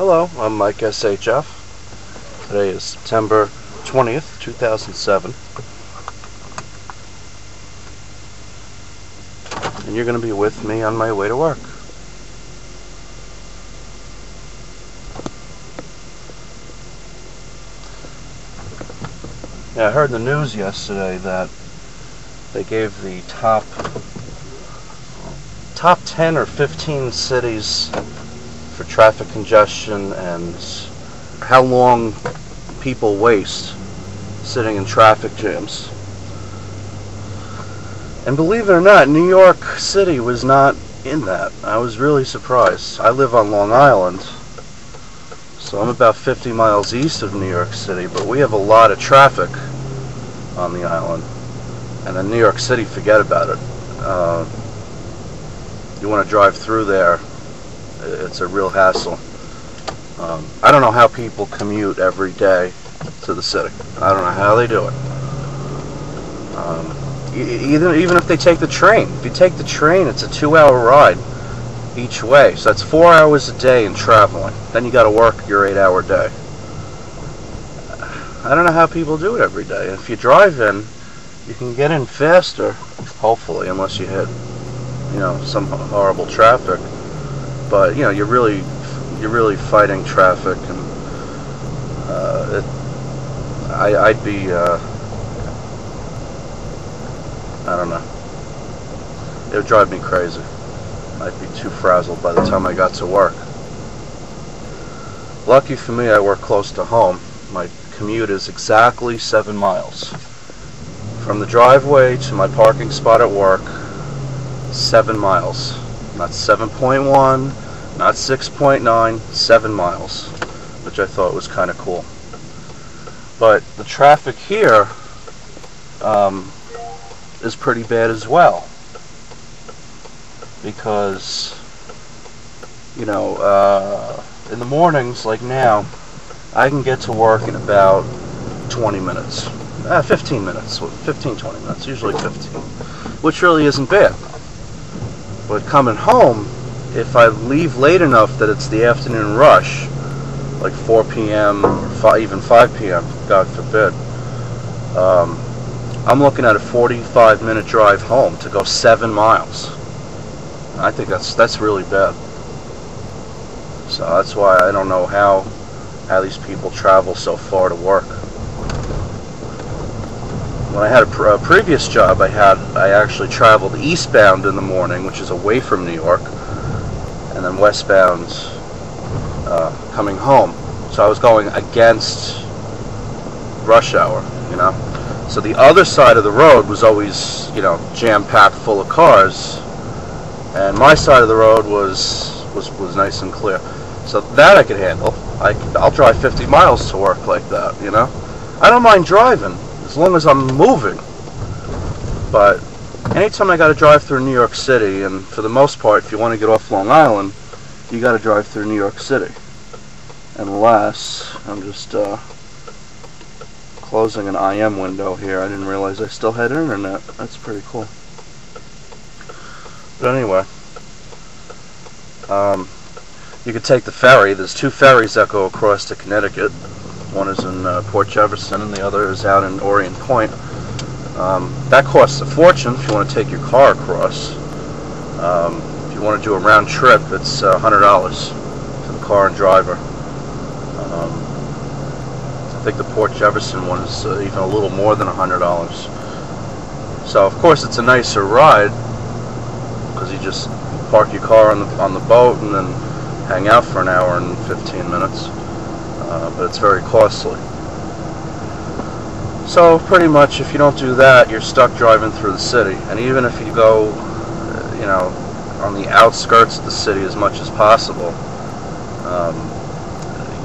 Hello, I'm Mike SHF. Today is September 20th, 2007. And you're going to be with me on my way to work. Yeah, I heard in the news yesterday that they gave the top 10 or 15 cities for traffic congestion and how long people waste sitting in traffic jams. And believe it or not, New York City was not in that. I was really surprised. I live on Long Island, so I'm about 50 miles east of New York City, but we have a lot of traffic on the island. And in New York City, forget about it. You want to drive through there, it's a real hassle. I don't know how people commute every day to the city. I don't know how they do it. Even if they take the train. If you take the train, it's a 2-hour ride each way. So that's 4 hours a day in traveling. Then you got to work your 8-hour day. I don't know how people do it every day. If you drive in, you can get in faster, hopefully, unless you hit, some horrible traffic. But you're really fighting traffic, and I'd be I don't know. It would drive me crazy. I'd be too frazzled by the time I got to work. Lucky for me, I work close to home. My commute is exactly 7 miles. From the driveway to my parking spot at work, 7 miles. Not 7.1, not 6.9, 7 miles, which I thought was kind of cool. But the traffic here is pretty bad as well, because in the mornings, like now, I can get to work in about 20 minutes. 15 minutes. 15, 20 minutes. Usually 15. Which really isn't bad. But coming home, if I leave late enough that it's the afternoon rush, like 4 p.m. or even 5 p.m., God forbid, I'm looking at a 45-minute drive home to go 7 miles. I think that's really bad. So that's why I don't know how these people travel so far to work. When I had a previous job, I actually traveled eastbound in the morning, which is away from New York, and then westbound coming home. So I was going against rush hour, So the other side of the road was always, jam-packed full of cars, and my side of the road was nice and clear. So that I could handle. I'll drive 50 miles to work like that, I don't mind driving, as long as I'm moving. But anytime I got to drive through New York City, and for the most part, if you want to get off Long Island, you got to drive through New York City. Unless, I'm just closing an IM window here. I didn't realize I still had internet. That's pretty cool. But anyway, you could take the ferry. There's 2 ferries that go across to Connecticut. One is in Port Jefferson, and the other is out in Orient Point. That costs a fortune if you want to take your car across. If you want to do a round trip, it's $100 for the car and driver. I think the Port Jefferson one is even a little more than $100. So of course it's a nicer ride, because you just park your car on the boat and then hang out for an hour and 15 minutes. But it's very costly. So pretty much, if you don't do that, you're stuck driving through the city. And even if you go, on the outskirts of the city as much as possible,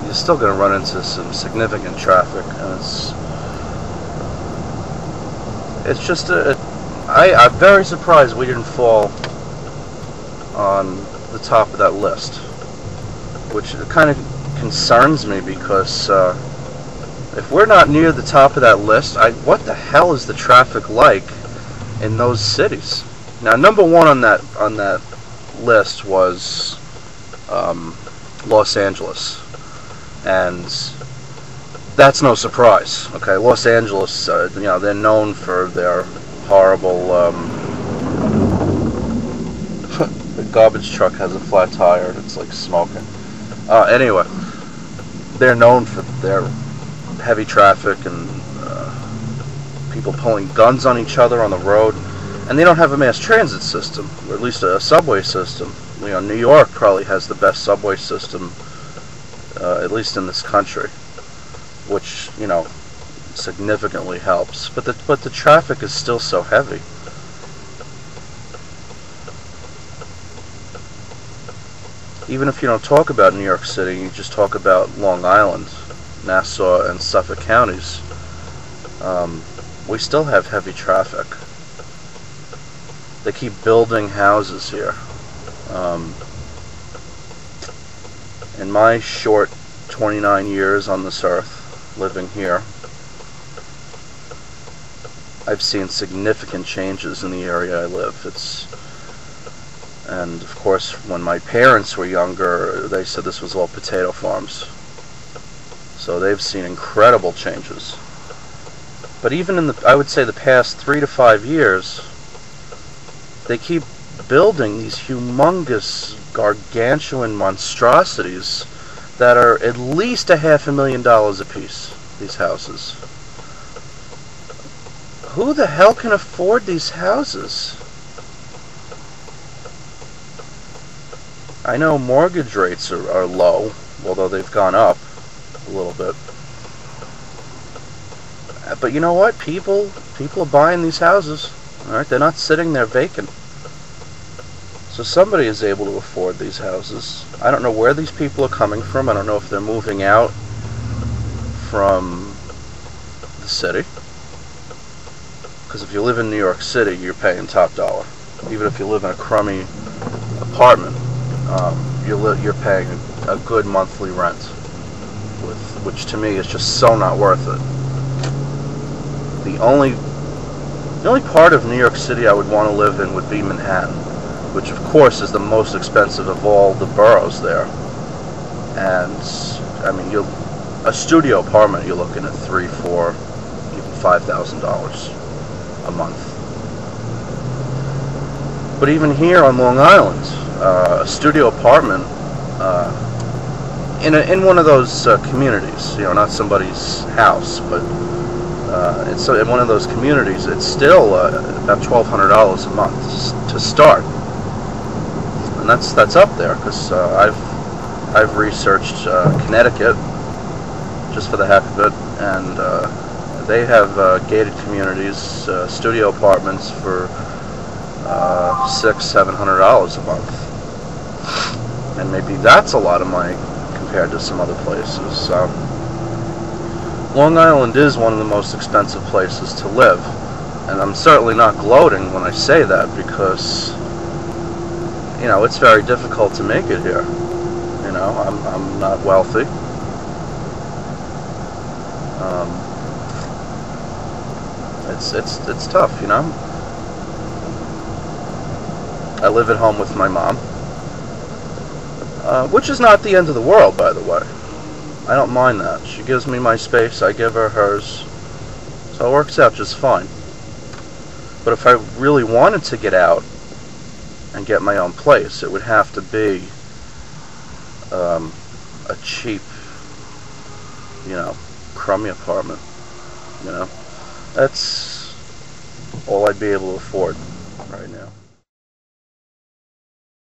you're still going to run into some significant traffic. And it's just I'm very surprised we didn't fall on the top of that list, which kind of concerns me, because if we're not near the top of that list, what the hell is the traffic like in those cities? Now, number one on that list was Los Angeles. And that's no surprise. Okay, Los Angeles, they're known for their horrible. The garbage truck has a flat tire and it's like smoking. Anyway, they're known for their heavy traffic and people pulling guns on each other on the road. And they don't have a mass transit system, or at least a subway system. New York probably has the best subway system, at least in this country, which significantly helps. But the traffic is still so heavy. Even if you don't talk about New York City, you just talk about Long Island, Nassau, and Suffolk counties. We still have heavy traffic. They keep building houses here. In my short 29 years on this earth, living here, I've seen significant changes in the area I live. And of course, when my parents were younger, they said this was all potato farms. So they've seen incredible changes. But even in I would say the past 3 to 5 years, they keep building these humongous, gargantuan monstrosities that are at least $500,000 a piece, these houses. Who the hell can afford these houses? I know mortgage rates are low, although they've gone up a little bit. But you know what? People are buying these houses. Alright, they're not sitting there vacant. So somebody is able to afford these houses. I don't know where these people are coming from. I don't know if they're moving out from the city. Because if you live in New York City, you're paying top dollar. Even if you live in a crummy apartment, you're paying a good monthly rent, which to me is just so not worth it. The only part of New York City I would want to live in would be Manhattan, which of course is the most expensive of all the boroughs there. And I mean, a studio apartment, you're looking at $3,000, $4,000, even $5,000 a month. But even here on Long Island, a studio apartment in one of those communities, not somebody's house, but it's in one of those communities, it's still about $1,200 a month to start. And that's up there, because I've researched Connecticut just for the heck of it, and they have gated communities, studio apartments for $600-700 a month, and maybe that's a lot of money compared to some other places. Long Island is one of the most expensive places to live, and I'm certainly not gloating when I say that, because it's very difficult to make it here. I'm not wealthy. It's tough, I live at home with my mom, which is not the end of the world, by the way. I don't mind that. She gives me my space, I give her hers, so it works out just fine. But if I really wanted to get out and get my own place, it would have to be a cheap, crummy apartment. That's all I'd be able to afford right now.